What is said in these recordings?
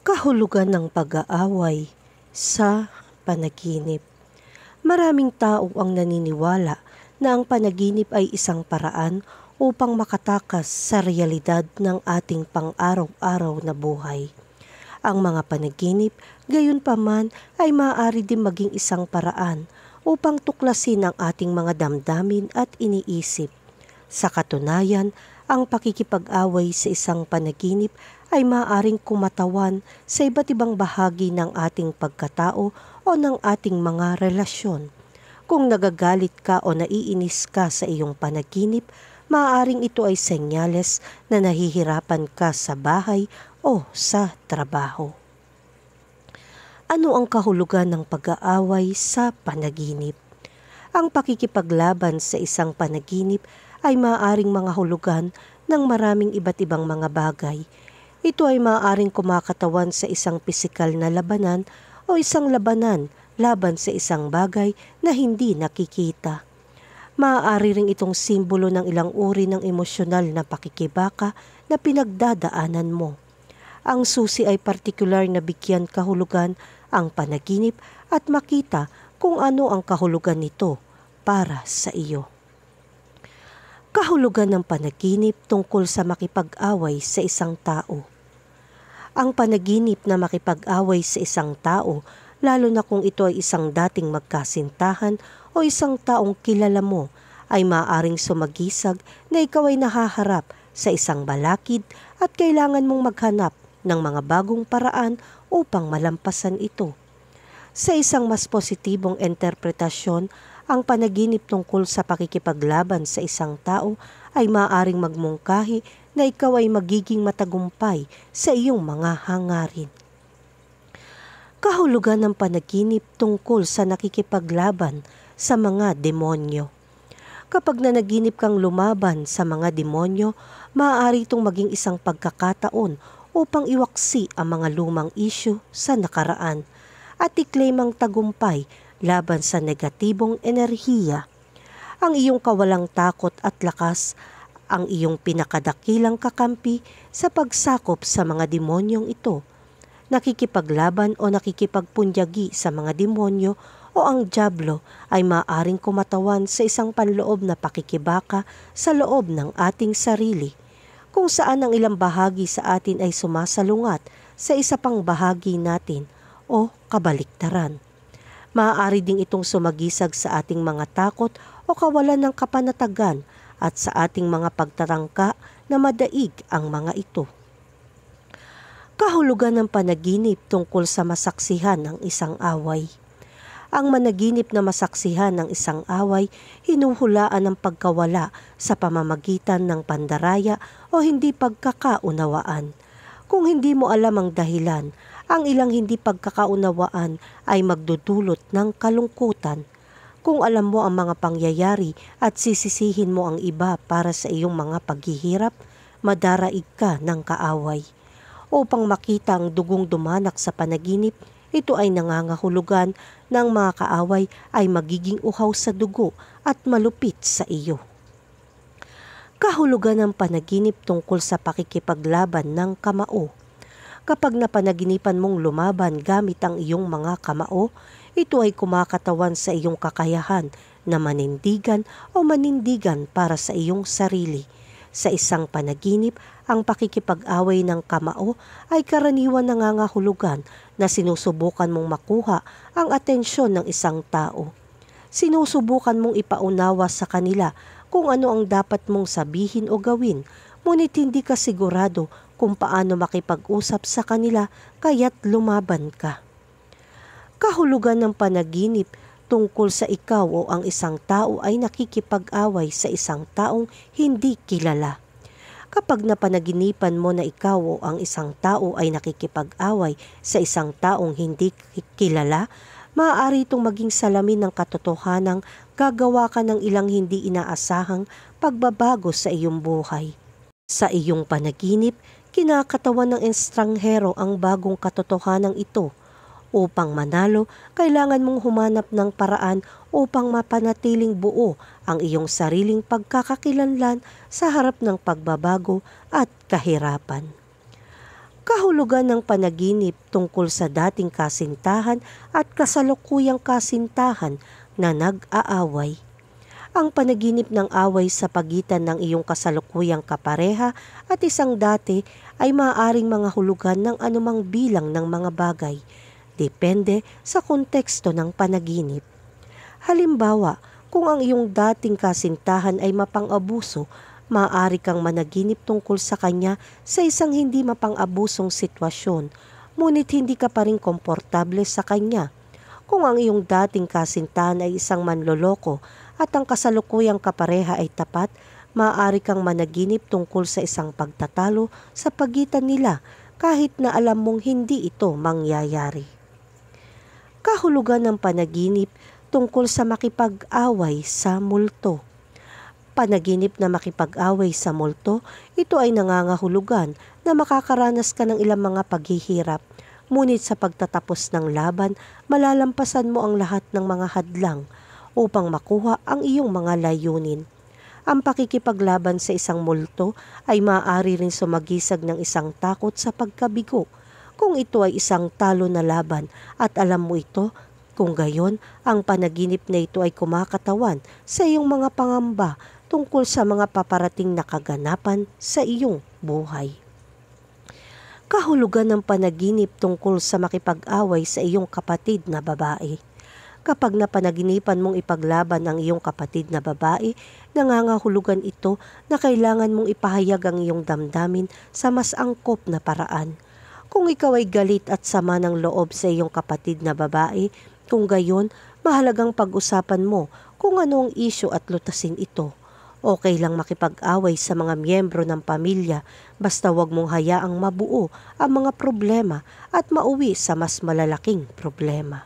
Kahulugan ng pag-aaway sa panaginip. Maraming tao ang naniniwala na ang panaginip ay isang paraan upang makatakas sa realidad ng ating pang-araw-araw na buhay. Ang mga panaginip, gayunpaman, ay maaari din maging isang paraan upang tuklasin ang ating mga damdamin at iniisip. Sa katunayan, ang pakikipag-away sa isang panaginip ay maaaring kumatawan sa iba't ibang bahagi ng ating pagkatao o ng ating mga relasyon. Kung nagagalit ka o naiinis ka sa iyong panaginip, maaaring ito ay senyales na nahihirapan ka sa bahay o sa trabaho. Ano ang kahulugan ng pag-aaway sa panaginip? Ang pakikipaglaban sa isang panaginip ay maaaring mga hulugan ng maraming iba't ibang mga bagay. Ito ay maaaring kumakatawan sa isang pisikal na labanan o isang labanan laban sa isang bagay na hindi nakikita. Maaari ring itong simbolo ng ilang uri ng emosyonal na pakikibaka na pinagdadaanan mo. Ang susi ay partikular na bigyan kahulugan ang panaginip at makita kung ano ang kahulugan nito para sa iyo. Kahulugan ng panaginip tungkol sa makipag-away sa isang tao. Ang panaginip na makipag-away sa isang tao, lalo na kung ito ay isang dating magkasintahan o isang taong kilala mo, ay maaaring sumagisag na ikaw ay nahaharap sa isang balakid at kailangan mong maghanap ng mga bagong paraan upang malampasan ito. Sa isang mas positibong interpretasyon, ang panaginip tungkol sa pakikipaglaban sa isang tao ay maaaring magmungkahi na ikaw ay magiging matagumpay sa iyong mga hangarin. Kahulugan ng panaginip tungkol sa nakikipaglaban sa mga demonyo. Kapag nanaginip kang lumaban sa mga demonyo, maaari itong maging isang pagkakataon upang iwaksi ang mga lumang isyu sa nakaraan at i-claim ang tagumpay laban sa negatibong enerhiya. Ang iyong kawalang takot at lakas ang iyong pinakadakilang kakampi sa pagsakop sa mga demonyong ito. Nakikipaglaban o nakikipagpunyagi sa mga demonyo o ang dyablo ay maaaring kumatawan sa isang panloob na pakikibaka sa loob ng ating sarili, kung saan ang ilang bahagi sa atin ay sumasalungat sa isa pang bahagi natin o kabaliktaran. Maaari ding itong sumagisag sa ating mga takot o kawalan ng kapanatagan at sa ating mga pagtatangka na madaig ang mga ito. Kahulugan ng panaginip tungkol sa masaksihan ng isang away. Ang managinip na masaksihan ng isang away, hinuhulaan ng pagkawala sa pamamagitan ng pandaraya o hindi pagkakaunawaan. Kung hindi mo alam ang dahilan, ang ilang hindi pagkakaunawaan ay magdudulot ng kalungkutan. Kung alam mo ang mga pangyayari at sisisihin mo ang iba para sa iyong mga paghihirap, madaraig ka ng kaaway. Upang makita ang dugong dumanak sa panaginip, ito ay nangangahulugan ng mga kaaway ay magiging uhaw sa dugo at malupit sa iyo. Kahulugan ng panaginip tungkol sa pakikipaglaban ng kamao. Kapag napanaginipan mong lumaban gamit ang iyong mga kamao, ito ay kumakatawan sa iyong kakayahan na manindigan o manindigan para sa iyong sarili. Sa isang panaginip, ang pakikipag-away ng kamao ay karaniwan nangangahulugan na sinusubukan mong makuha ang atensyon ng isang tao. Sinusubukan mong ipaunawa sa kanila kung ano ang dapat mong sabihin o gawin, ngunit hindi ka sigurado kung paano makipag-usap sa kanila kaya't lumaban ka. Kahulugan ng panaginip tungkol sa ikaw o ang isang tao ay nakikipag-away sa isang taong hindi kilala. Kapag napanaginipan mo na ikaw o ang isang tao ay nakikipag-away sa isang taong hindi kilala, maaari itong maging salamin ng katotohanang gagawa ka ng ilang hindi inaasahang pagbabago sa iyong buhay. Sa iyong panaginip, kinakatawan ng estranghero ang bagong katotohanan ito. Upang manalo, kailangan mong humanap ng paraan upang mapanatiling buo ang iyong sariling pagkakakilanlan sa harap ng pagbabago at kahirapan. Kahulugan ng panaginip tungkol sa dating kasintahan at kasalukuyang kasintahan na nag-aaway. Ang panaginip ng away sa pagitan ng iyong kasalukuyang kapareha at isang dati ay maaaring mga hulugan ng anumang bilang ng mga bagay, depende sa konteksto ng panaginip. Halimbawa, kung ang iyong dating kasintahan ay mapang-abuso, maaari kang managinip tungkol sa kanya sa isang hindi mapang-abusong sitwasyon, ngunit hindi ka pa rin komportable sa kanya. Kung ang iyong dating kasintahan ay isang manloloko at ang kasalukuyang kapareha ay tapat, maaari kang managinip tungkol sa isang pagtatalo sa pagitan nila kahit na alam mong hindi ito mangyayari. Kahulugan ng panaginip tungkol sa makipag-away sa multo. Panaginip na makipag-away sa multo, ito ay nangangahulugan na makakaranas ka ng ilang mga paghihirap. Ngunit sa pagtatapos ng laban, malalampasan mo ang lahat ng mga hadlang upang makuha ang iyong mga layunin. Ang pakikipaglaban sa isang multo ay maaari rin sumagisag ng isang takot sa pagkabigo. Kung ito ay isang talo na laban at alam mo ito, kung gayon, ang panaginip na ito ay kumakatawan sa iyong mga pangamba tungkol sa mga paparating na kaganapan sa iyong buhay. Kahulugan ng panaginip tungkol sa makipag-away sa iyong kapatid na babae. Kapag napanaginipan mong ipaglaban ang iyong kapatid na babae, nangangahulugan ito na kailangan mong ipahayag ang iyong damdamin sa mas angkop na paraan. Kung ikaw ay galit at sama ng loob sa iyong kapatid na babae, kung gayon, mahalagang pag-usapan mo kung ano ang isyu at lutasin ito. Okay lang makipag-away sa mga miyembro ng pamilya, basta wag mong hayaang mabuo ang mga problema at mauwi sa mas malalaking problema.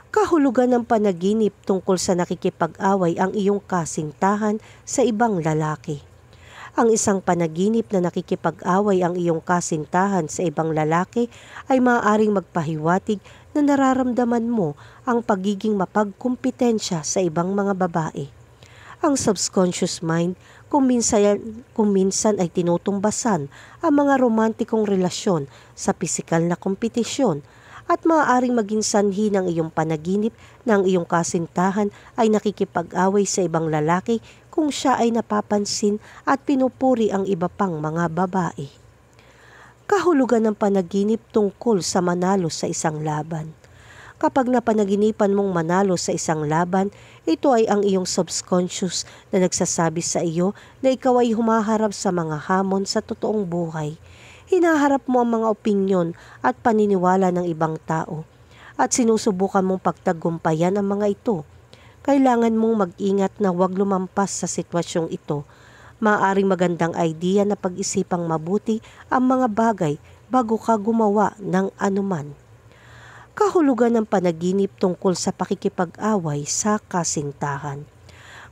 Kahulugan ng panaginip tungkol sa nakikipag-away ang iyong kasintahan sa ibang lalaki. Ang isang panaginip na nakikipag-away ang iyong kasintahan sa ibang lalaki ay maaaring magpahiwatig na nararamdaman mo ang pagiging mapagkumpitensya sa ibang mga babae. Ang subconscious mind kung minsan ay tinutumbasan ang mga romantikong relasyon sa pisikal na kompetisyon, at maaaring maging sanhi ng iyong panaginip na ang iyong kasintahan ay nakikipag-away sa ibang lalaki kung siya ay napapansin at pinupuri ang iba pang mga babae. Kahulugan ng panaginip tungkol sa manalo sa isang laban. Kapag napanaginipan mong manalo sa isang laban, ito ay ang iyong subconscious na nagsasabi sa iyo na ikaw ay humaharap sa mga hamon sa totoong buhay. Hinaharap mo ang mga opinyon at paniniwala ng ibang tao at sinusubukan mong pagtagumpayan ang mga ito. Kailangan mong mag-ingat na huwag lumampas sa sitwasyong ito. Maaaring magandang idea na pag-isipang mabuti ang mga bagay bago ka gumawa ng anuman. Kahulugan ng panaginip tungkol sa pakikipag-away sa kasintahan.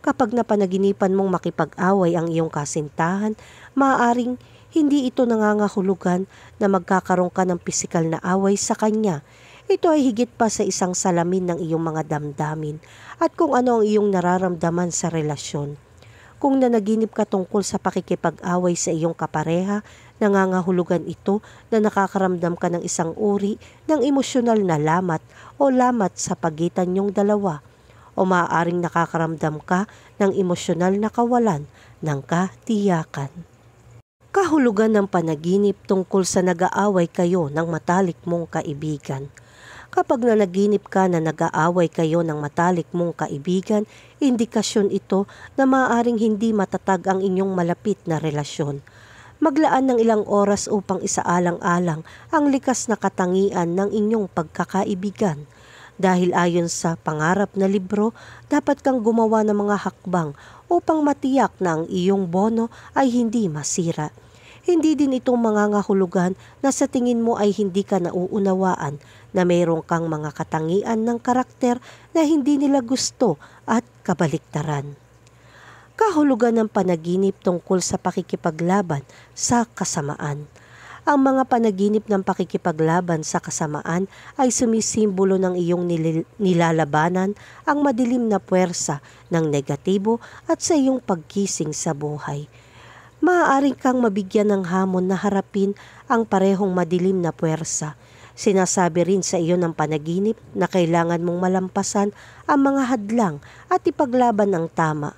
Kapag napanaginipan mong makipag-away ang iyong kasintahan, maaaring hindi ito nangangahulugan na magkakaroon ka ng pisikal na away sa kanya. Ito ay higit pa sa isang salamin ng iyong mga damdamin at kung ano ang iyong nararamdaman sa relasyon. Kung nanaginip ka tungkol sa pakikipag-away sa iyong kapareha, nangangahulugan ito na nakakaramdam ka ng isang uri ng emosyonal na lamat o lamat sa pagitan niyong dalawa, o maaaring nakakaramdam ka ng emosyonal na kawalan ng katiyakan. Kahulugan ng panaginip tungkol sa nag-aaway kayo ng matalik mong kaibigan. Kapag nanaginip ka na nag-aaway kayo ng matalik mong kaibigan, indikasyon ito na maaaring hindi matatag ang inyong malapit na relasyon. Maglaan ng ilang oras upang isaalang-alang ang likas na katangian ng inyong pagkakaibigan. Dahil ayon sa pangarap na libro, dapat kang gumawa ng mga hakbang upang matiyak na ang iyong bono ay hindi masira. Hindi din ito mangangahulugan na sa tingin mo ay hindi ka nauunawaan, na mayroon kang mga katangian ng karakter na hindi nila gusto at kabaliktaran. Kahulugan ng panaginip tungkol sa pakikipaglaban sa kasamaan. Ang mga panaginip ng pakikipaglaban sa kasamaan ay sumisimbolo ng iyong nilalabanan ang madilim na puwersa ng negatibo at sa iyong pagkising sa buhay. Maaaring kang mabigyan ng hamon na harapin ang parehong madilim na puwersa. Sinasabi rin sa iyo ng panaginip na kailangan mong malampasan ang mga hadlang at ipaglaban ang tama.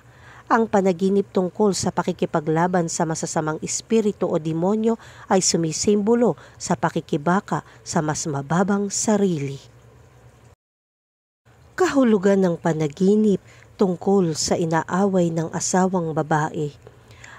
Ang panaginip tungkol sa pakikipaglaban sa masasamang espiritu o demonyo ay sumisimbolo sa pakikibaka sa mas mababang sarili. Kahulugan ng panaginip tungkol sa inaaway ng asawang babae.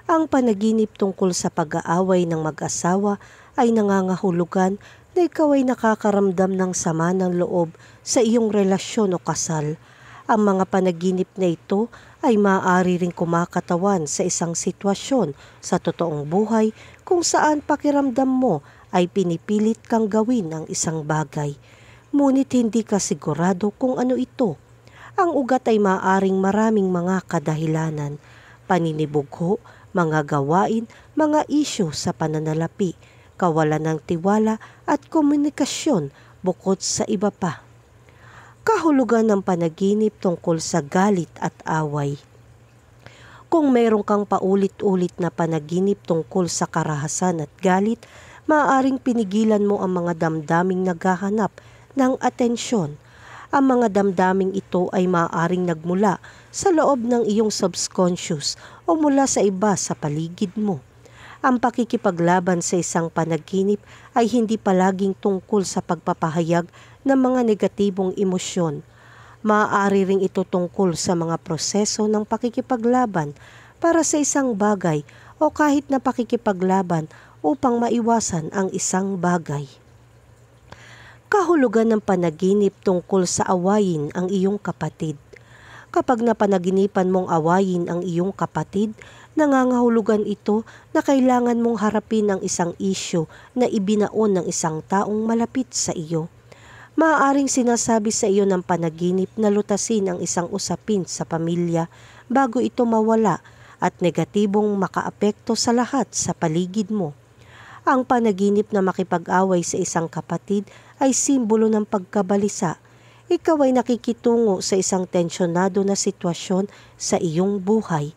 Ang panaginip tungkol sa pag-aaway ng mag-asawa ay nangangahulugan na ikaw ay nakakaramdam ng sama ng loob sa iyong relasyon o kasal. Ang mga panaginip na ito ay maaari ring kumakatawan sa isang sitwasyon sa totoong buhay kung saan pakiramdam mo ay pinipilit kang gawin ang isang bagay. Ngunit hindi ka sigurado kung ano ito. Ang ugat ay maaaring maraming mga kadahilanan, paninibugho, mga gawain, mga isyu sa pananalapi, kawalan ng tiwala at komunikasyon bukod sa iba pa. Kahulugan ng panaginip tungkol sa galit at away. Kung mayroon kang paulit-ulit na panaginip tungkol sa karahasan at galit, maaaring pinigilan mo ang mga damdaming naghahanap ng atensyon. Ang mga damdaming ito ay maaaring nagmula sa loob ng iyong subconscious o mula sa iba sa paligid mo. Ang pakikipaglaban sa isang panaginip ay hindi palaging tungkol sa pagpapahayag ng mga negatibong emosyon. Maaari ring ito tungkol sa mga proseso ng pakikipaglaban para sa isang bagay o kahit na pakikipaglaban upang maiwasan ang isang bagay. Kahulugan ng panaginip tungkol sa awayin ang iyong kapatid. Kapag napanaginipan mong awayin ang iyong kapatid, nangangahulugan ito na kailangan mong harapin ang isang isyu na ibinaon ng isang taong malapit sa iyo. Maaaring sinasabi sa iyo ng panaginip na lutasin ang isang usapin sa pamilya bago ito mawala at negatibong makaapekto sa lahat sa paligid mo. Ang panaginip na makipag-away sa isang kapatid ay simbolo ng pagkabalisa. Ikaw ay nakikitungo sa isang tensyonado na sitwasyon sa iyong buhay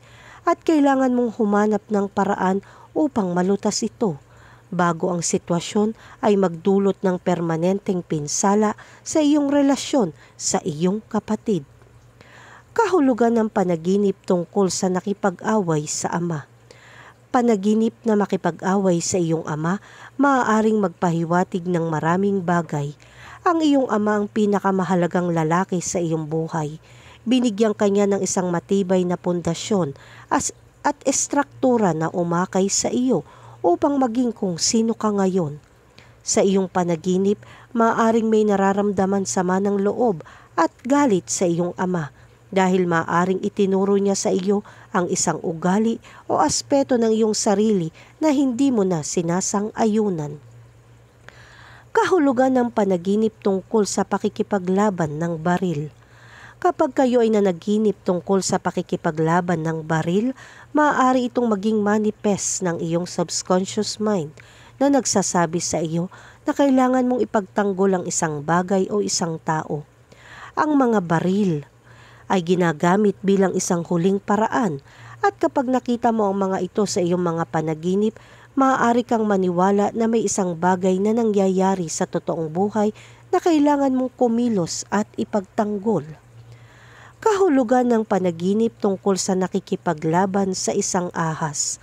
at kailangan mong humanap ng paraan upang malutas ito bago ang sitwasyon ay magdulot ng permanenteng pinsala sa iyong relasyon sa iyong kapatid. Kahulugan ng panaginip tungkol sa nakipag-away sa ama. Panaginip na makipag-away sa iyong ama, maaaring magpahiwatig ng maraming bagay. Ang iyong ama ang pinakamahalagang lalaki sa iyong buhay. Binigyan kanya ng isang matibay na pundasyon at estruktura na umakay sa iyo upang maging kung sino ka ngayon. Sa iyong panaginip, maaaring may nararamdaman sama ng loob at galit sa iyong ama dahil maaaring itinuro niya sa iyo ang isang ugali o aspeto ng iyong sarili na hindi mo na sinasang-ayunan. Kahulugan ng panaginip tungkol sa pakikipaglaban ng baril. Kapag kayo ay nanaginip tungkol sa pakikipaglaban ng baril, maaari itong maging manifest ng iyong subconscious mind na nagsasabi sa iyo na kailangan mong ipagtanggol ang isang bagay o isang tao. Ang mga baril ay ginagamit bilang isang huling paraan at kapag nakita mo ang mga ito sa iyong mga panaginip, maaari kang maniwala na may isang bagay na nangyayari sa totoong buhay na kailangan mong kumilos at ipagtanggol. Kahulugan ng panaginip tungkol sa nakikipaglaban sa isang ahas.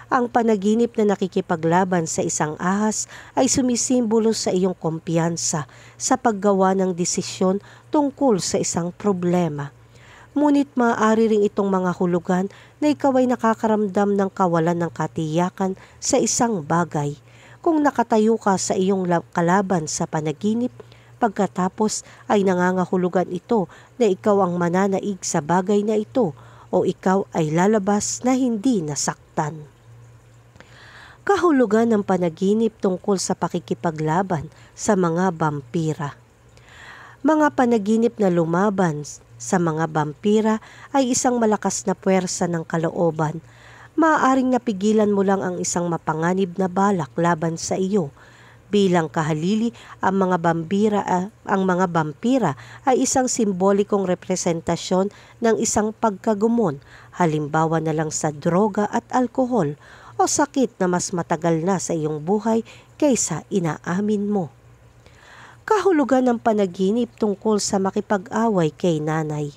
Ang panaginip na nakikipaglaban sa isang ahas ay sumisimbolo sa iyong kumpiyansa sa paggawa ng desisyon tungkol sa isang problema. Ngunit maaari ring itong mga hulugan na ikaw ay nakakaramdam ng kawalan ng katiyakan sa isang bagay. Kung nakatayo ka sa iyong kalaban sa panaginip, pagkatapos ay nangangahulugan ito na ikaw ang mananaig sa bagay na ito o ikaw ay lalabas na hindi nasaktan. Kahulugan ng panaginip tungkol sa pakikipaglaban sa mga vampira. Mga panaginip na lumaban sa mga vampira ay isang malakas na puwersa ng kalooban. Maaaring napigilan mo lang ang isang mapanganib na balak laban sa iyo. Bilang kahalili, ang mga vampira ay isang simbolikong representasyon ng isang pagkagumon, halimbawa na lang sa droga at alkohol o sakit na mas matagal na sa iyong buhay kaysa inaamin mo. Kahulugan ng panaginip tungkol sa makipag-away kay nanay.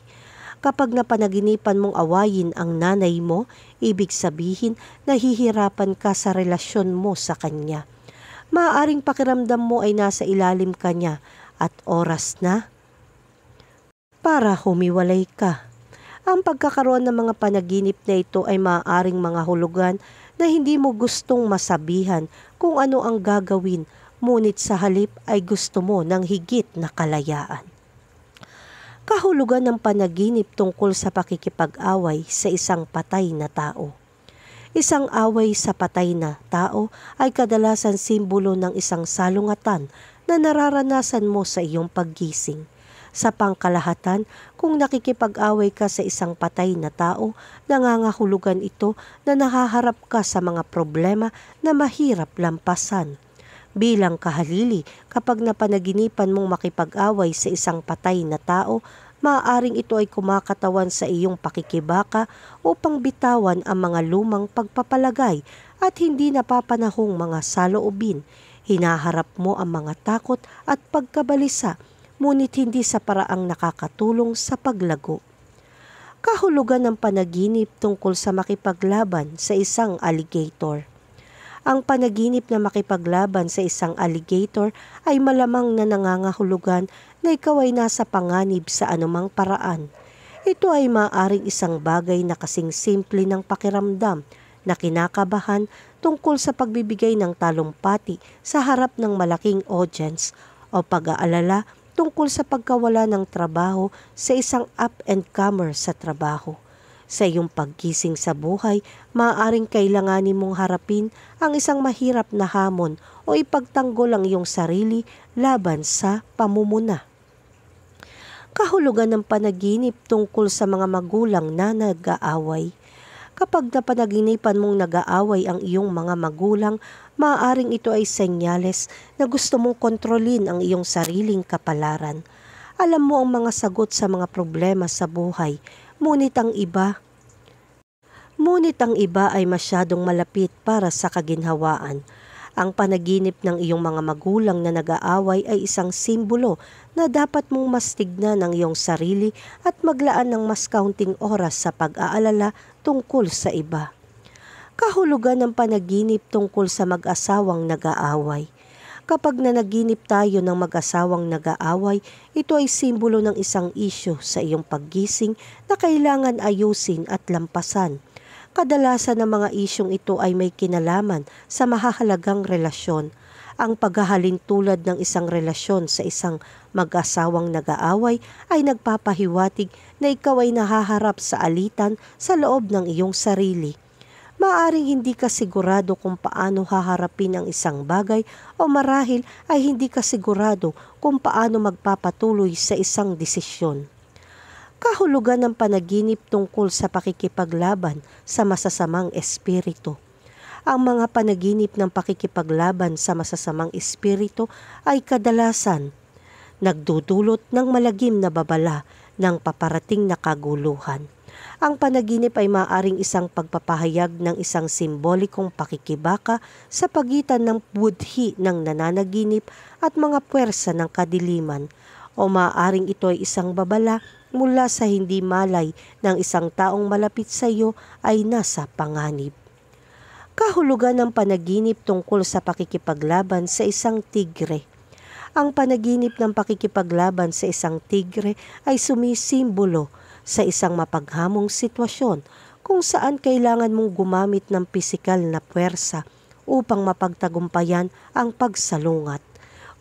Kapag napanaginipan mong awayin ang nanay mo, ibig sabihin nahihirapan ka sa relasyon mo sa kanya. Maaaring pakiramdam mo ay nasa ilalim ka niya at oras na para humiwalay ka. Ang pagkakaroon ng mga panaginip na ito ay maaaring mga hulugan na hindi mo gustong masabihan kung ano ang gagawin, ngunit sa halip ay gusto mo ng higit na kalayaan. Kahulugan ng panaginip tungkol sa pakikipag-away sa isang patay na tao. Isang away sa patay na tao ay kadalasan simbolo ng isang salungatan na nararanasan mo sa iyong paggising. Sa pangkalahatan, kung nakikipag-away ka sa isang patay na tao, nangangahulugan ito na nahaharap ka sa mga problema na mahirap lampasan. Bilang kahalili, kapag napanaginipan mong makipag-away sa isang patay na tao, maaaring ito ay kumakatawan sa iyong pakikibaka upang bitawan ang mga lumang pagpapalagay at hindi napapanahong mga saloobin. Hinaharap mo ang mga takot at pagkabalisa, ngunit hindi sa paraang nakakatulong sa paglago. Kahulugan ng panaginip tungkol sa makipaglaban sa isang alligator. Ang panaginip na makipaglaban sa isang alligator ay malamang na nangangahulugan na ikaw ay nasa panganib sa anumang paraan. Ito ay maaaring isang bagay na kasing simple ng pakiramdam na kinakabahan tungkol sa pagbibigay ng talumpati sa harap ng malaking audience o pag-aalala tungkol sa pagkawala ng trabaho sa isang up-and-comer sa trabaho. Sa iyong paggising sa buhay, maaaring kailanganin mong harapin ang isang mahirap na hamon o ipagtanggol ang iyong sarili laban sa pamumuna. Kahulugan ng panaginip tungkol sa mga magulang na nag-aaway. Kapag napanaginipan mong nag-aaway ang iyong mga magulang, maaaring ito ay senyales na gusto mong kontrolin ang iyong sariling kapalaran. Alam mo ang mga sagot sa mga problema sa buhay, ngunit ang iba ay masyadong malapit para sa kaginhawaan. Ang panaginip ng iyong mga magulang na nag-aaway ay isang simbolo na dapat mong mastignan ang iyong sarili at maglaan ng mas kaunting oras sa pag-aalala tungkol sa iba. Kahulugan ng panaginip tungkol sa mag-asawang nag-aaway. Kapag nanaginip tayo ng mag-asawang nag-aaway, ito ay simbolo ng isang isyu sa iyong paggising na kailangan ayusin at lampasan. Kadalasan ng mga isyong ito ay may kinalaman sa mahahalagang relasyon. Ang paghahalin tulad ng isang relasyon sa isang mag-asawang nag-aaway ay nagpapahiwatig na ikaw ay nahaharap sa alitan sa loob ng iyong sarili. Maaring hindi ka sigurado kung paano haharapin ang isang bagay o marahil ay hindi ka sigurado kung paano magpapatuloy sa isang desisyon. Kahulugan ng panaginip tungkol sa pakikipaglaban sa masasamang espiritu. Ang mga panaginip ng pakikipaglaban sa masasamang espiritu ay kadalasan nagdudulot ng malagim na babala ng paparating na kaguluhan. Ang panaginip ay maaaring isang pagpapahayag ng isang simbolikong pakikibaka sa pagitan ng budhi ng nananaginip at mga puwersa ng kadiliman, o maaaring ito ay isang babala mula sa hindi malay ng isang taong malapit sa iyo ay nasa panganib. Kahulugan ng panaginip tungkol sa pakikipaglaban sa isang tigre. Ang panaginip ng pakikipaglaban sa isang tigre ay sumisimbolo sa isang mapaghamong sitwasyon kung saan kailangan mong gumamit ng pisikal na puwersa upang mapagtagumpayan ang pagsalungat.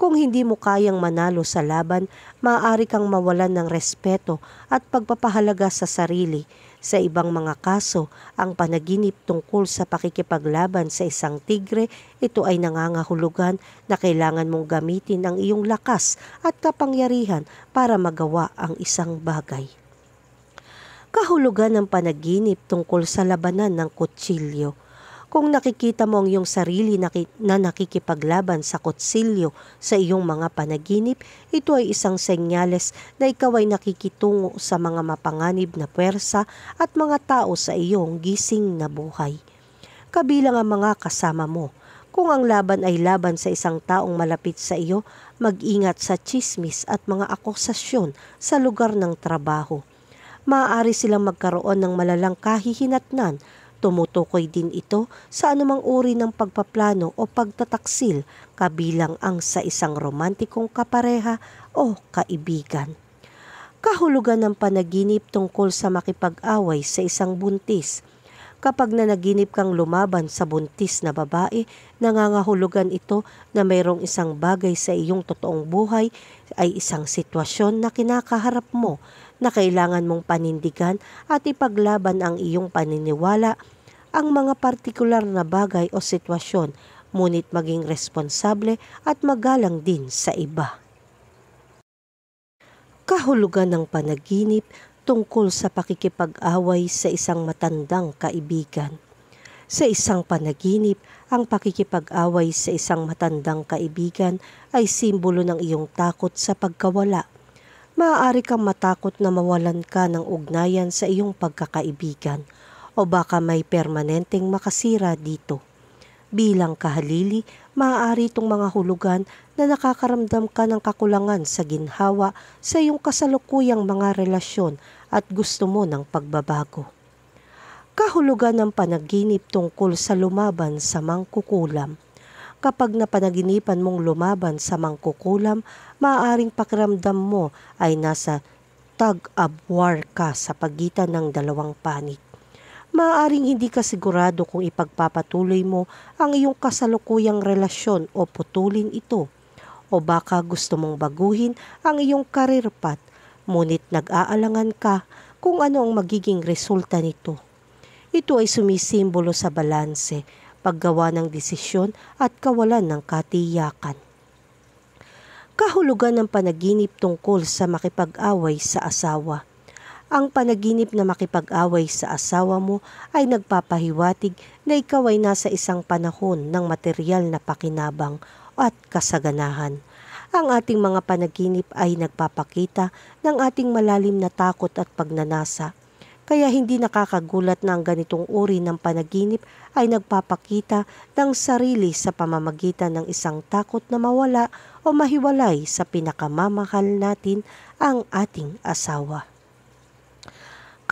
Kung hindi mo kayang manalo sa laban, maaari kang mawalan ng respeto at pagpapahalaga sa sarili. Sa ibang mga kaso, ang panaginip tungkol sa pakikipaglaban sa isang tigre, ito ay nangangahulugan na kailangan mong gamitin ang iyong lakas at kapangyarihan para magawa ang isang bagay. Kahulugan ng panaginip tungkol sa labanan ng kutsilyo. Kung nakikita mo ang iyong sarili na nakikipaglaban sa kutsilyo sa iyong mga panaginip, ito ay isang senyales na ikaw ay nakikitungo sa mga mapanganib na puwersa at mga tao sa iyong gising na buhay. kabilang ang mga kasama mo. Kung ang laban ay laban sa isang taong malapit sa iyo, mag-ingat sa tsismis at mga akusasyon sa lugar ng trabaho. Maaari silang magkaroon ng malalang kahihinatnan. Tumutukoy din ito sa anumang uri ng pagpaplano o pagtataksil, kabilang ang sa isang romantikong kapareha o kaibigan. Kahulugan ng panaginip tungkol sa makipag-away sa isang buntis. Kapag nanaginip kang lumaban sa buntis na babae, nangangahulugan ito na mayroong isang bagay sa iyong totoong buhay ay isang sitwasyon na kinakaharap mo na kailangan mong panindigan at ipaglaban ang iyong paniniwala, ang mga partikular na bagay o sitwasyon, ngunit maging responsable at magalang din sa iba. Kahulugan ng panaginip tungkol sa pakikipag-away sa isang matandang kaibigan. Sa isang panaginip, ang pakikipag-away sa isang matandang kaibigan ay simbolo ng iyong takot sa pagkawala. Maaari kang matakot na mawalan ka ng ugnayan sa iyong pagkakaibigan o baka may permanenteng makasira dito. Bilang kahalili, maaari itong mga hulugan na nakakaramdam ka ng kakulangan sa ginhawa sa iyong kasalukuyang mga relasyon at gusto mo ng pagbabago. Kahulugan ng panaginip tungkol sa lumaban sa mangkukulam. Kapag napanaginipan mong lumaban sa mangkukulam, maaaring pakiramdam mo ay nasa tug-of-war ka sa pagitan ng dalawang panig. Maaaring hindi ka sigurado kung ipagpapatuloy mo ang iyong kasalukuyang relasyon o putulin ito. O baka gusto mong baguhin ang iyong career path, ngunit nag-aalangan ka kung ano ang magiging resulta nito. Ito ay sumisimbolo sa balanse, paggawa ng desisyon at kawalan ng katiyakan. Kahulugan ng panaginip tungkol sa makipag-away sa asawa. Ang panaginip na makipag-away sa asawa mo ay nagpapahiwatig na ikaw ay nasa isang panahon ng material na pakinabang at kasaganahan. Ang ating mga panaginip ay nagpapakita ng ating malalim na takot at pagnanasa. Kaya hindi nakakagulat na ang ganitong uri ng panaginip ay nagpapakita ng sarili sa pamamagitan ng isang takot na mawala o mahiwalay sa pinakamamahal natin, ang ating asawa.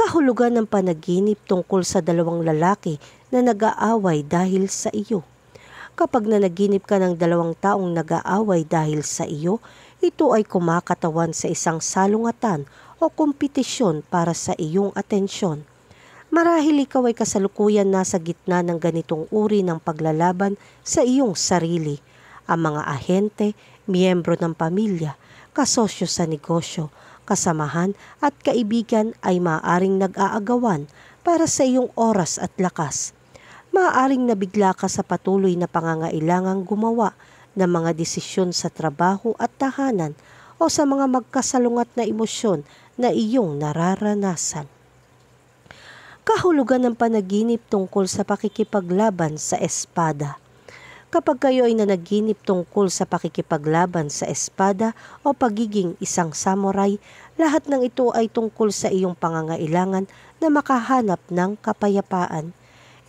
Kahulugan ng panaginip tungkol sa dalawang lalaki na nag-aaway dahil sa iyo. Kapag nanaginip ka ng dalawang taong nag-aaway dahil sa iyo, ito ay kumakatawan sa isang salungatan o kompetisyon para sa iyong atensyon. Marahil ikaw ay kasalukuyan nasa gitna ng ganitong uri ng paglalaban sa iyong sarili. Ang mga ahente, miyembro ng pamilya, kasosyo sa negosyo, kasamahan at kaibigan ay maaaring nag-aagawan para sa iyong oras at lakas. Maaaring nabigla ka sa patuloy na pangangailangang gumawa ng mga desisyon sa trabaho at tahanan o sa mga magkasalungat na emosyon na iyong nararanasan. Kahulugan ng panaginip tungkol sa pakikipaglaban sa espada. Kapag kayo ay nanaginip tungkol sa pakikipaglaban sa espada o pagiging isang samurai, lahat ng ito ay tungkol sa iyong pangangailangan na makahanap ng kapayapaan.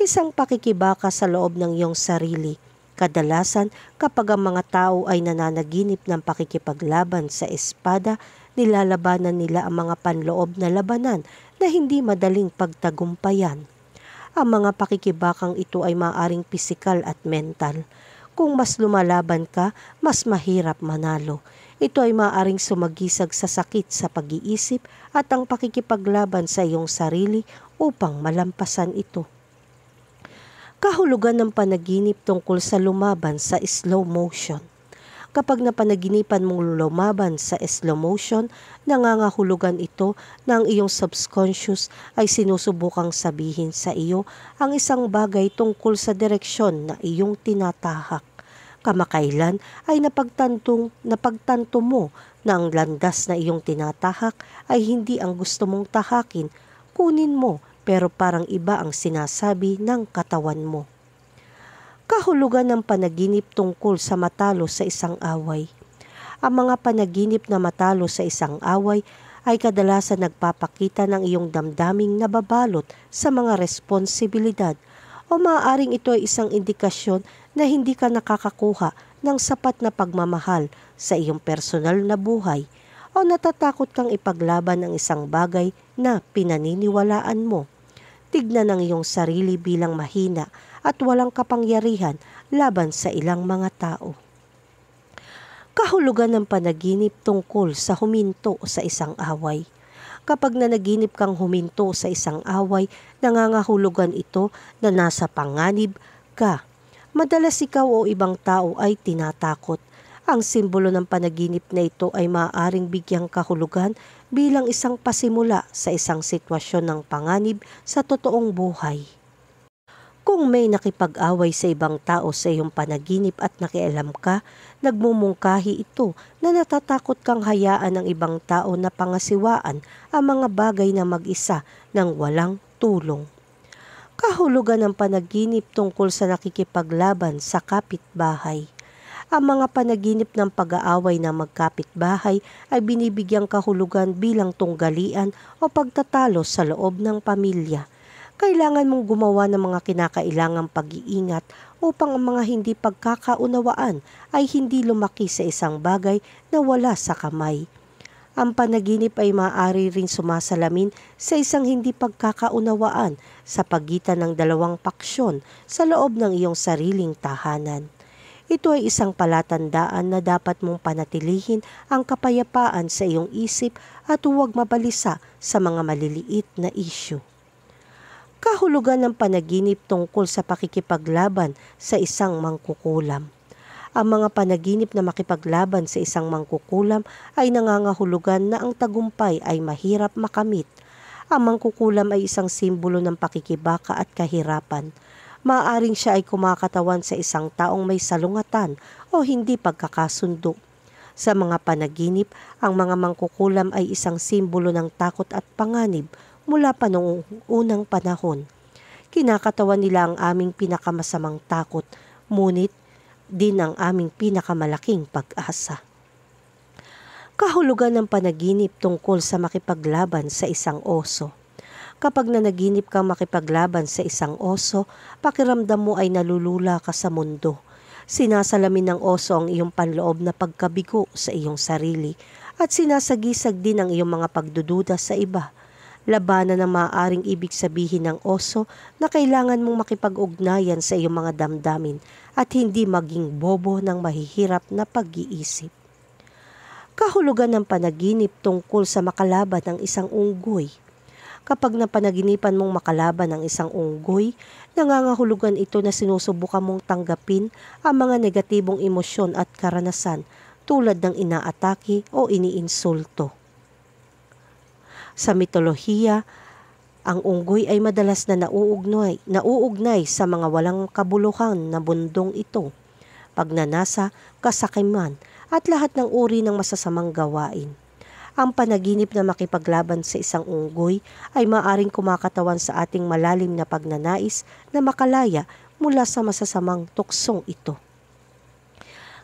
Isang pakikibaka sa loob ng iyong sarili. Kadalasan, kapag ang mga tao ay nananaginip ng pakikipaglaban sa espada, nilalabanan nila ang mga panloob na labanan na hindi madaling pagtagumpayan. Ang mga pakikibakang ito ay maaaring pisikal at mental. Kung mas lumalaban ka, mas mahirap manalo. Ito ay maaaring sumagisag sa sakit sa pag-iisip at ang pakikipaglaban sa iyong sarili upang malampasan ito. Kahulugan ng panaginip tungkol sa lumaban sa slow motion. Kapag napanaginipan mong lumaban sa slow motion, nangangahulugan ito na ang iyong subconscious ay sinusubukang sabihin sa iyo ang isang bagay tungkol sa direksyon na iyong tinatahak. Kamakailan ay napagtanto mo na ang landas na iyong tinatahak ay hindi ang gusto mong tahakin, kunin mo pero parang iba ang sinasabi ng katawan mo. Kahulugan ng panaginip tungkol sa matalo sa isang away. Ang mga panaginip na matalo sa isang away ay kadalasan nagpapakita ng iyong damdaming nababalot sa mga responsibilidad o maaaring ito ay isang indikasyon na hindi ka nakakakuha ng sapat na pagmamahal sa iyong personal na buhay o natatakot kang ipaglaban ang isang bagay na pinaniniwalaan mo. Tignan ang iyong sarili bilang mahina at walang kapangyarihan laban sa ilang mga tao. Kahulugan ng panaginip tungkol sa huminto sa isang away. Kapag nanaginip kang huminto sa isang away, nangangahulugan ito na nasa panganib ka. Madalas ikaw o ibang tao ay tinatakot. Ang simbolo ng panaginip na ito ay maaaring bigyang kahulugan bilang isang pasimula sa isang sitwasyon ng panganib sa totoong buhay. Kung may nakipag-away sa ibang tao sa iyong panaginip at nakialam ka, nagmumungkahi ito na natatakot kang hayaan ng ibang tao na pangasiwaan ang mga bagay na mag-isa ng walang tulong. Kahulugan ng panaginip tungkol sa nakikipaglaban sa kapitbahay. Ang mga panaginip ng pag-aaway ng magkapitbahay ay binibigyang kahulugan bilang tunggalian o pagtatalo sa loob ng pamilya. Kailangan mong gumawa ng mga kinakailangang pag-iingat upang ang mga hindi pagkakaunawaan ay hindi lumaki sa isang bagay na wala sa kamay. Ang panaginip ay maaari rin sumasalamin sa isang hindi pagkakaunawaan sa pagitan ng dalawang paksyon sa loob ng iyong sariling tahanan. Ito ay isang palatandaan na dapat mong panatilihin ang kapayapaan sa iyong isip at huwag mabalisa sa mga maliliit na isyu. Kahulugan ng panaginip tungkol sa pakikipaglaban sa isang mangkukulam. Ang mga panaginip na makipaglaban sa isang mangkukulam ay nangangahulugan na ang tagumpay ay mahirap makamit. Ang mangkukulam ay isang simbolo ng pakikibaka at kahirapan. Maaaring siya ay kumakatawan sa isang taong may salungatan o hindi pagkakasundo. Sa mga panaginip, ang mga mangkukulam ay isang simbolo ng takot at panganib mula pa noong unang panahon. Kinakatawan nila ang aming pinakamasamang takot, ngunit din ang aming pinakamalaking pag-asa. Kahulugan ng panaginip tungkol sa makipaglaban sa isang oso. Kapag nanaginip kang makipaglaban sa isang oso, pakiramdam mo ay nalulula ka sa mundo. Sinasalamin ng oso ang iyong panloob na pagkabigo sa iyong sarili at sinasagisag din ang iyong mga pagdududa sa iba. Labanan na maaaring ibig sabihin ng oso na kailangan mong makipag-ugnayan sa iyong mga damdamin at hindi maging bobo ng mahihirap na pag-iisip. Kahulugan ng panaginip tungkol sa makalaban ng isang unggoy. Kapag napanaginipan mong makalaban ng isang unggoy, nangangahulugan ito na sinusubukan mong tanggapin ang mga negatibong emosyon at karanasan tulad ng inaatake o iniinsulto. Sa mitolohiya, ang unggoy ay madalas na nauugnay sa mga walang kabuluhan na bundong ito, pagnanasa, kasakiman at lahat ng uri ng masasamang gawain. Ang panaginip na makipaglaban sa isang unggoy ay maaring kumakatawan sa ating malalim na pagnanais na makalaya mula sa masasamang tuksong ito.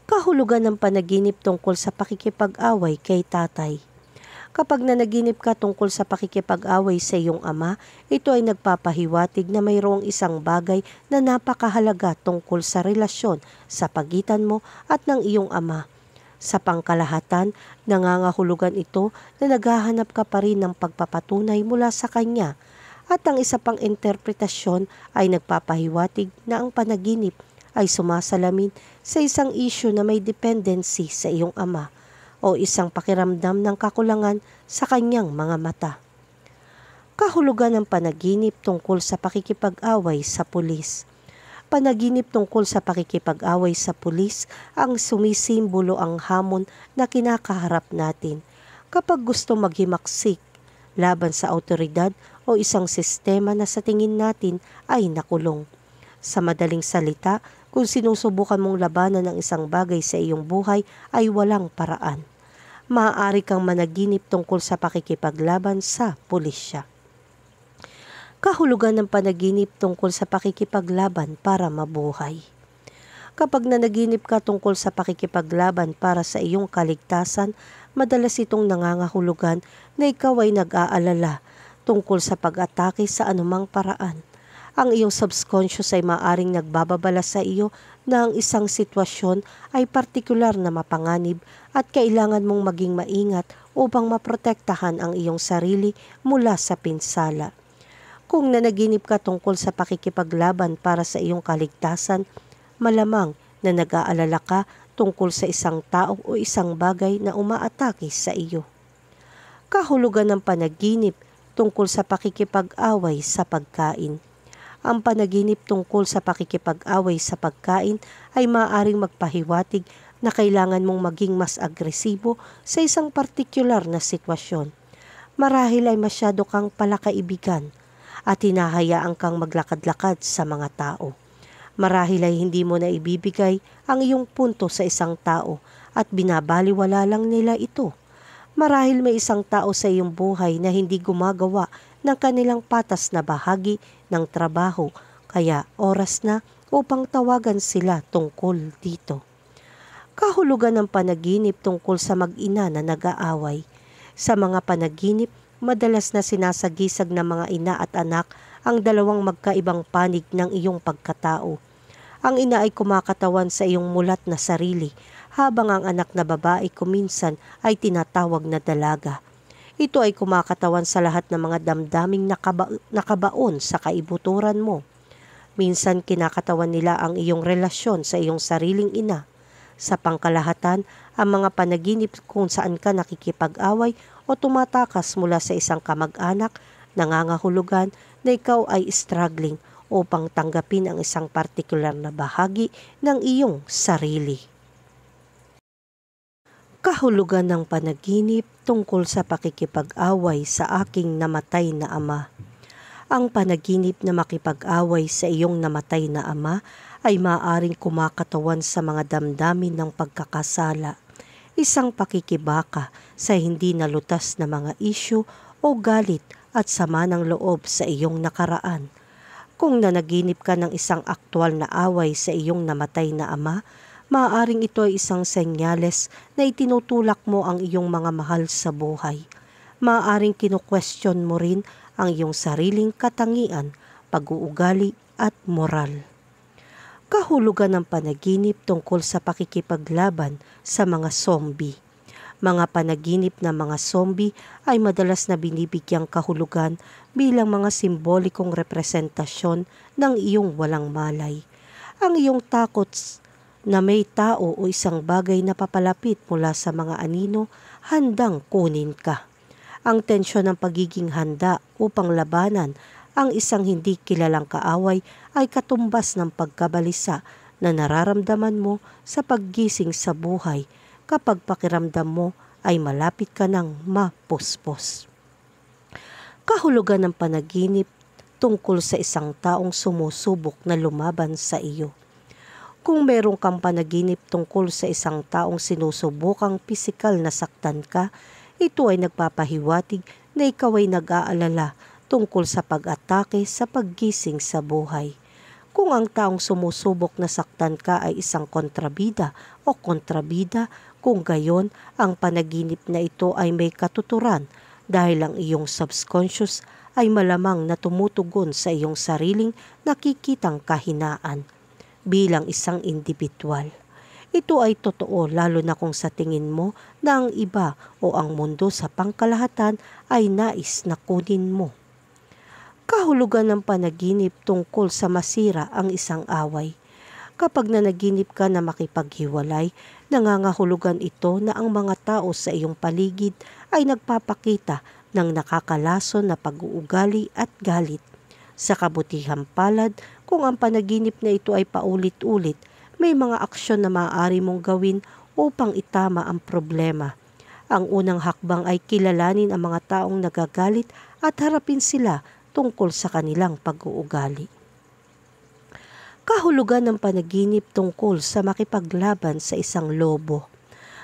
Kahulugan ng panaginip tungkol sa pakikipag-away kay tatay. Kapag nanaginip ka tungkol sa pakikipag-away sa iyong ama, ito ay nagpapahiwatig na mayroong isang bagay na napakahalaga tungkol sa relasyon sa pagitan mo at ng iyong ama. Sa pangkalahatan, nangangahulugan ito na naghahanap ka pa rin ng pagpapatunay mula sa kanya. At ang isa pang interpretasyon ay nagpapahiwatig na ang panaginip ay sumasalamin sa isang isyu na may dependency sa iyong ama o isang pakiramdam ng kakulangan sa kanyang mga mata. Kahulugan ng panaginip tungkol sa pakikipag-away sa pulis. Panaginip tungkol sa pakikipag-away sa pulis ang sumisimbolo ang hamon na kinakaharap natin kapag gusto maghimaksik laban sa awtoridad o isang sistema na sa tingin natin ay nakulong. Sa madaling salita, kung sinusubukan mong labanan ng isang bagay sa iyong buhay ay walang paraan. Maaari kang managinip tungkol sa pakikipaglaban sa pulisya. Kahulugan ng panaginip tungkol sa pakikipaglaban para mabuhay. Kapag nanaginip ka tungkol sa pakikipaglaban para sa iyong kaligtasan, madalas itong nangangahulugan na ikaw ay nag-aalala tungkol sa pag-atake sa anumang paraan. Ang iyong subconscious ay maaring nagbababala sa iyo na ang isang sitwasyon ay partikular na mapanganib at kailangan mong maging maingat upang maprotektahan ang iyong sarili mula sa pinsala. Kung nanaginip ka tungkol sa pakikipaglaban para sa iyong kaligtasan, malamang na nag-aalala ka tungkol sa isang tao o isang bagay na umaatake sa iyo. Kahulugan ng panaginip tungkol sa pakikipag-away sa pagkain. Ang panaginip tungkol sa pakikipag-away sa pagkain ay maaaring magpahiwatig na kailangan mong maging mas agresibo sa isang partikular na sitwasyon. Marahil ay masyado kang palakaibigan at hinahayaan kang maglakad-lakad sa mga tao. Marahil ay hindi mo na ibibigay ang iyong punto sa isang tao at binabaliwala lang nila ito. Marahil may isang tao sa iyong buhay na hindi gumagawa ng kanilang patas na bahagi ng trabaho, kaya oras na upang tawagan sila tungkol dito. Kahulugan ng panaginip tungkol sa mag-ina na nag-aaway. Sa mga panaginip, madalas na sinasagisag ng mga ina at anak ang dalawang magkaibang panig ng iyong pagkatao. Ang ina ay kumakatawan sa iyong mulat na sarili, habang ang anak na babae kuminsan ay tinatawag na dalaga. Ito ay kumakatawan sa lahat ng mga damdaming nakabaon sa kaibuturan mo. Minsan kinakatawan nila ang iyong relasyon sa iyong sariling ina. Sa pangkalahatan, ang mga panaginip kung saan ka nakikipag-away o tumatakas mula sa isang kamag-anak, nangangahulugan na ikaw ay struggling upang tanggapin ang isang partikular na bahagi ng iyong sarili. Kahulugan ng panaginip tungkol sa pakikipag-away sa aking namatay na ama. Ang panaginip na makipag-away sa iyong namatay na ama ay maaaring kumakatawan sa mga damdamin ng pagkakasala, isang pakikibaka sa hindi nalutas na mga isyu o galit at sama ng loob sa iyong nakaraan. Kung nanaginip ka ng isang aktwal na away sa iyong namatay na ama, maaaring ito ay isang senyales na itinutulak mo ang iyong mga mahal sa buhay. Maaaring kinu-question mo rin ang iyong sariling katangian, pag-uugali at moral. Kahulugan ng panaginip tungkol sa pakikipaglaban sa mga zombie. Mga panaginip na mga zombie ay madalas na binibigyang kahulugan bilang mga simbolikong representasyon ng iyong walang malay. Ang iyong takot na may tao o isang bagay na papalapit mula sa mga anino, handang kunin ka. Ang tensyon ng pagiging handa upang labanan ang isang hindi kilalang kaaway ay katumbas ng pagkabalisa na nararamdaman mo sa paggising sa buhay kapag pakiramdam mo ay malapit ka ng mapuspos. Kahulugan ng panaginip tungkol sa isang taong sumusubok na lumaban sa iyo. Kung meron kang panaginip tungkol sa isang taong sinusubukang pisikal na saktan ka, ito ay nagpapahiwatig na ikaw ay nag-aalala tungkol sa pag-atake sa paggising sa buhay. Kung ang taong sumusubok na saktan ka ay isang kontrabida o kontrabida, kung gayon ang panaginip na ito ay may katuturan dahil ang iyong subconscious ay malamang na tumutugon sa iyong sariling nakikitang kahinaan bilang isang individual. Ito ay totoo lalo na kung sa tingin mo na ang iba o ang mundo sa pangkalahatan ay nais na kunin mo. Kahulugan ng panaginip tungkol sa masira ang isang away. Kapag nanaginip ka na makipaghiwalay, nangangahulugan ito na ang mga tao sa iyong paligid ay nagpapakita ng nakakalason na pag-uugali at galit. Sa kabutihang palad, kung ang panaginip na ito ay paulit-ulit, may mga aksyon na maaari mong gawin upang itama ang problema. Ang unang hakbang ay kilalanin ang mga taong nagagalit at harapin sila tungkol sa kanilang pag-uugali. Kahulugan ng panaginip tungkol sa makipaglaban sa isang lobo.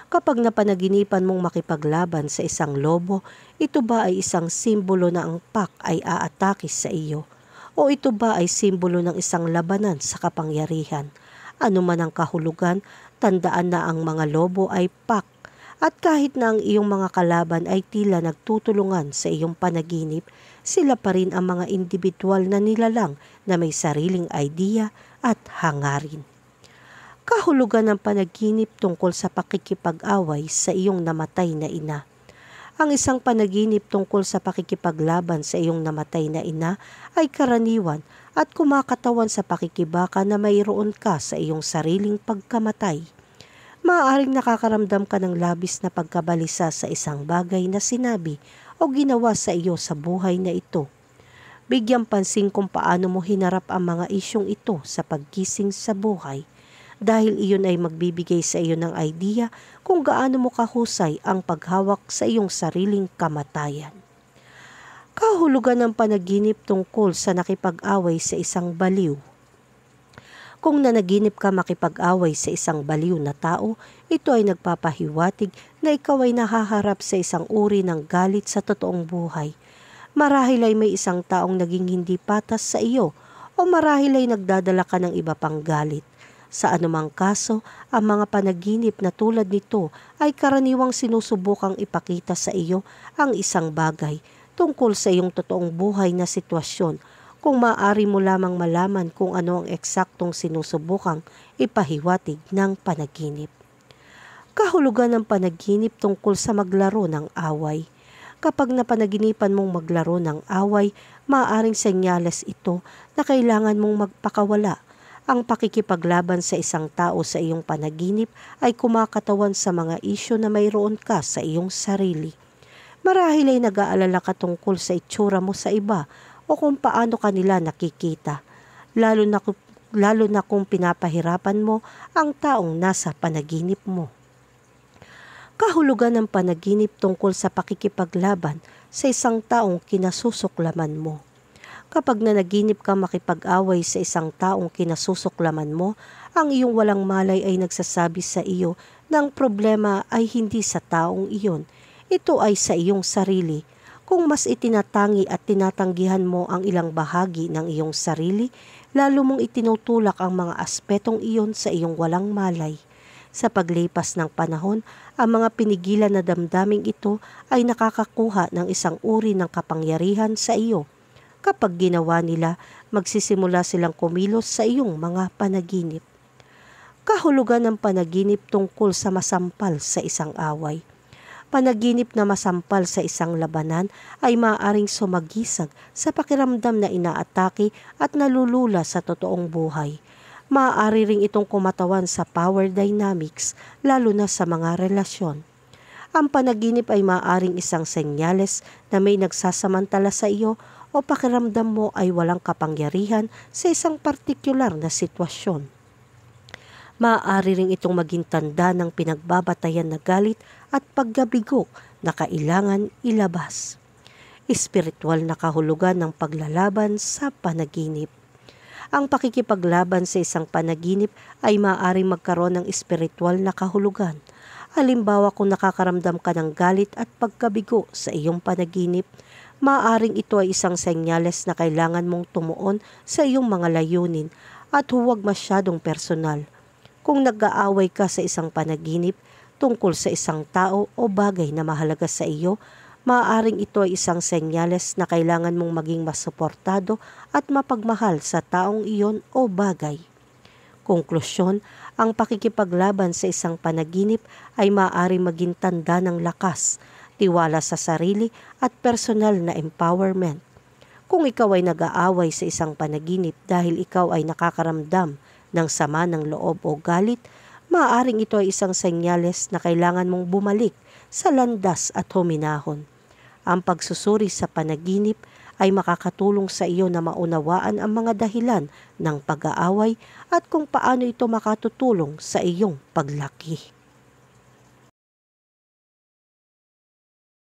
Kapag napanaginipan mong makipaglaban sa isang lobo, ito ba ay isang simbolo na ang pack ay aatake sa iyo? O ito ba ay simbolo ng isang labanan sa kapangyarihan? Ano man ang kahulugan, tandaan na ang mga lobo ay pack At kahit na ang iyong mga kalaban ay tila nagtutulungan sa iyong panaginip, sila pa rin ang mga individual na nilalang na may sariling idea at hangarin. Kahulugan ng panaginip tungkol sa pakikipag-away sa iyong namatay na ina. Ang isang panaginip tungkol sa pakikipaglaban sa iyong namatay na ina ay karaniwan at kumakatawan sa pakikibaka na mayroon ka sa iyong sariling pagkamatay. Maaaring nakakaramdam ka ng labis na pagkabalisa sa isang bagay na sinabi o ginawa sa iyo sa buhay na ito. Bigyang pansin kung paano mo hinarap ang mga isyong ito sa paggising sa buhay, dahil iyon ay magbibigay sa iyo ng idea kung gaano mo kahusay ang paghawak sa iyong sariling kamatayan. Kahulugan ng panaginip tungkol sa nakipag-away sa isang baliw. Kung nanaginip ka makipag-away sa isang baliw na tao, ito ay nagpapahiwatig na ikaw ay nahaharap sa isang uri ng galit sa totoong buhay. Marahil ay may isang taong naging hindi patas sa iyo o marahil ay nagdadala ka ng iba pang galit. Sa anumang kaso, ang mga panaginip na tulad nito ay karaniwang sinusubukang ipakita sa iyo ang isang bagay tungkol sa iyong totoong buhay na sitwasyon. Kung maaari mo lamang malaman kung ano ang eksaktong sinusubukang ipahiwatig ng panaginip. Kahulugan ng panaginip tungkol sa maglaro ng away. Kapag napanaginipan mong maglaro ng away, maaaring senyales ito na kailangan mong magpakawala. Ang pakikipaglaban sa isang tao sa iyong panaginip ay kumakatawan sa mga isyu na mayroon ka sa iyong sarili. Marahil ay nag-aalala ka tungkol sa itsura mo sa iba o kung paano kanila nakikita, lalo na kung pinapahirapan mo ang taong nasa panaginip mo. Kahulugan ng panaginip tungkol sa pakikipaglaban sa isang taong kinasusuklaman mo. Kapag nanaginip ka makipag-away sa isang taong kinasusuklaman mo, ang iyong walang malay ay nagsasabi sa iyo na ang problema ay hindi sa taong iyon, ito ay sa iyong sarili. Kung mas itinatangi at tinatanggihan mo ang ilang bahagi ng iyong sarili, lalo mong itinutulak ang mga aspetong iyon sa iyong walang malay. Sa paglipas ng panahon, ang mga pinigilan na damdaming ito ay nakakakuha ng isang uri ng kapangyarihan sa iyo. Kapag ginawa nila, magsisimula silang kumilos sa iyong mga panaginip. Kahulugan ng panaginip tungkol sa masampal sa isang away. Panaginip na masampal sa isang labanan ay maaaring sumagisag sa pakiramdam na inaatake at nalulula sa totoong buhay. Maaari ring itong kumatawan sa power dynamics, lalo na sa mga relasyon. Ang panaginip ay maaaring isang senyales na may nagsasamantala sa iyo o pakiramdam mo ay walang kapangyarihan sa isang partikular na sitwasyon. Maaari ring itong maging tanda ng pinagbabatayan na galit at paggabigo na kailangan ilabas. Espiritual na kahulugan ng paglalaban sa panaginip. Ang pakikipaglaban sa isang panaginip ay maaaring magkaroon ng espiritual na kahulugan. Halimbawa, kung nakakaramdam ka ng galit at pagkabigo sa iyong panaginip, maaaring ito ay isang senyales na kailangan mong tumuon sa iyong mga layunin at huwag masyadong personal. Kung nag-aaway ka sa isang panaginip tungkol sa isang tao o bagay na mahalaga sa iyo, maaaring ito ay isang senyales na kailangan mong maging mas suportado at mapagmahal sa taong iyon o bagay. Konklusyon, ang pakikipaglaban sa isang panaginip ay maaaring maging tanda ng lakas, tiwala sa sarili at personal na empowerment. Kung ikaw ay nag-aaway sa isang panaginip dahil ikaw ay nakakaramdam ng sama ng loob o galit, maaaring ito ay isang senyales na kailangan mong bumalik sa landas at huminahon. Ang pagsusuri sa panaginip ay makakatulong sa iyo na maunawaan ang mga dahilan ng pag-aaway at kung paano ito makatutulong sa iyong paglaki.